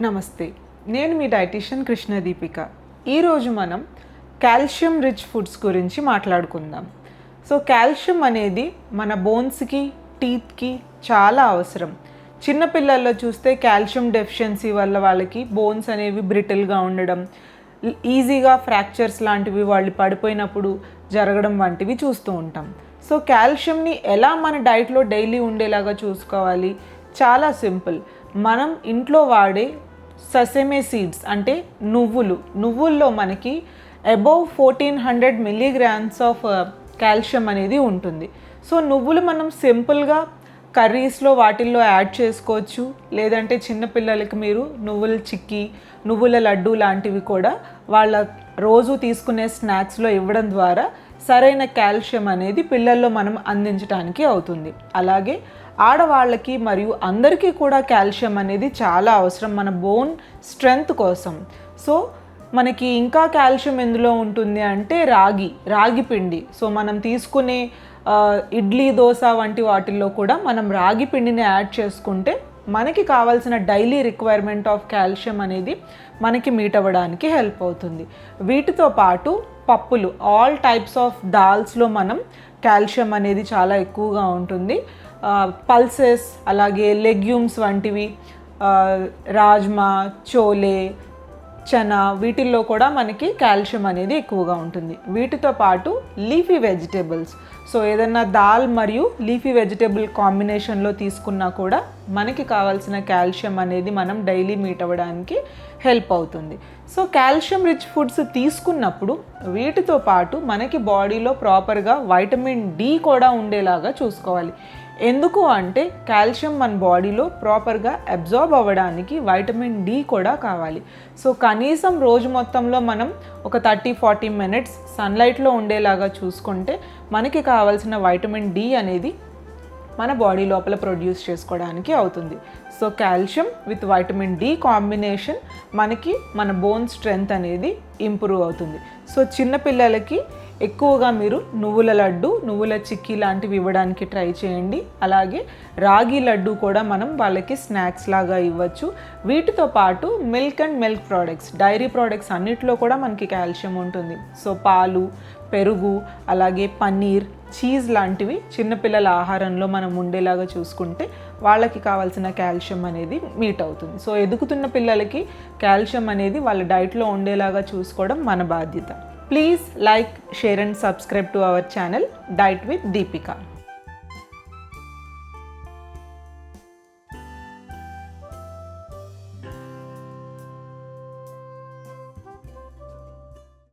నమస్తే, నేను మీ డైటీషియన్ కృష్ణ దీపిక. ఈరోజు మనం కాల్షియం రిచ్ ఫుడ్స్ గురించి మాట్లాడుకుందాం. సో కాల్షియం అనేది మన బోన్స్కి, టీత్కి చాలా అవసరం. చిన్నపిల్లల్లో చూస్తే కాల్షియం డెఫిషియన్సీ వల్ల వాళ్ళకి బోన్స్ అనేవి బ్రిటిల్గా ఉండడం, ఈజీగా ఫ్రాక్చర్స్ లాంటివి వాళ్ళు పడిపోయినప్పుడు జరగడం వంటివి చూస్తూ ఉంటాం. సో కాల్షియంని ఎలా మన డైట్లో డైలీ ఉండేలాగా చూసుకోవాలి? చాలా సింపుల్. మనం ఇంట్లో వాడే ససెమే సీడ్స్ అంటే నువ్వుల్లో మనకి అబౌవ్ 1400 మిల్లీగ్రామ్స్ ఆఫ్ కాల్షియం అనేది ఉంటుంది. సో నువ్వులు మనం సింపుల్గా కర్రీస్లో వాటిల్లో యాడ్ చేసుకోవచ్చు. లేదంటే చిన్నపిల్లలకి మీరు నువ్వుల చిక్కీ, నువ్వుల లడ్డు లాంటివి కూడా వాళ్ళ రోజు తీసుకునే స్నాక్స్లో ఇవ్వడం ద్వారా సరైన కాల్షియం అనేది పిల్లల్లో మనం అందించడానికి అవుతుంది. అలాగే ఆడవాళ్ళకి మరియు అందరికీ కూడా కాల్షియం అనేది చాలా అవసరం మన బోన్ స్ట్రెంగ్త్ కోసం. సో మనకి ఇంకా కాల్షియం ఎందులో ఉంటుంది అంటే రాగి పిండి. సో మనం తీసుకునే ఇడ్లీ, దోశ వంటి వాటిల్లో కూడా మనం రాగి పిండిని యాడ్ చేసుకుంటే మనకి కావాల్సిన డైలీ రిక్వైర్మెంట్ ఆఫ్ కాల్షియం అనేది మనకి మీట్ అవ్వడానికి హెల్ప్ అవుతుంది. వీటితో పాటు పప్పులు, ఆల్ టైప్స్ ఆఫ్ దాల్స్లో మనం కాల్షియం అనేది చాలా ఎక్కువగా ఉంటుంది. పల్సెస్, అలాగే లెగ్యూమ్స్ వంటివి, రాజ్మా, చోలే, చనా, వీటిల్లో కూడా మనకి కాల్షియం అనేది ఎక్కువగా ఉంటుంది. వీటితో పాటు లీఫీ వెజిటేబుల్స్, సో ఏదన్నా దాల్ మరియు లీఫీ వెజిటేబుల్ కాంబినేషన్లో తీసుకున్నా కూడా మనకి కావాల్సిన కాల్షియం అనేది మనం డైలీ మీట్ అవ్వడానికి హెల్ప్ అవుతుంది. సో కాల్షియం రిచ్ ఫుడ్స్ తీసుకున్నప్పుడు వీటితో పాటు మనకి బాడీలో ప్రాపర్గా వైటమిన్ డి కూడా ఉండేలాగా చూసుకోవాలి. ఎందుకు అంటే కాల్షియం మన బాడీలో ప్రాపర్గా అబ్జార్బ్ అవ్వడానికి వైటమిన్ డి కూడా కావాలి. సో కనీసం రోజు మొత్తంలో మనం ఒక 30-40 మినిట్స్ సన్లైట్లో ఉండేలాగా చూసుకుంటే మనకి కావాల్సిన వైటమిన్ డి అనేది మన బాడీ లోపల ప్రొడ్యూస్ చేసుకోవడానికి అవుతుంది. So calcium with vitamin D combination మనకి మన బోన్ స్ట్రెంగ్త్ అనేది ఇంప్రూవ్ అవుతుంది. సో చిన్నపిల్లలకి ఎక్కువగా మీరు నువ్వుల లడ్డు, నువ్వుల చిక్కీ లాంటివి ఇవ్వడానికి ట్రై చేయండి. అలాగే రాగి లడ్డు కూడా మనం వాళ్ళకి స్నాక్స్ లాగా ఇవ్వచ్చు. వీటితో పాటు milk and milk products, dairy products అన్నిట్లో కూడా మనకి కాల్షియం ఉంటుంది. సో పాలు, పెరుగు, అలాగే పన్నీర్, చీజ్ లాంటివి చిన్నపిల్లల ఆహారంలో మనం ఉండేలాగా చూసుకుంటే వాళ్ళకి కావాల్సిన కాల్షియం అనేది మీట్ అవుతుంది. సో ఎదుగుతున్న పిల్లలకి కాల్షియం అనేది వాళ్ళ డైట్లో ఉండేలాగా చూసుకోవడం మన బాధ్యత. Please like, share and subscribe to our channel Diet with Deepika.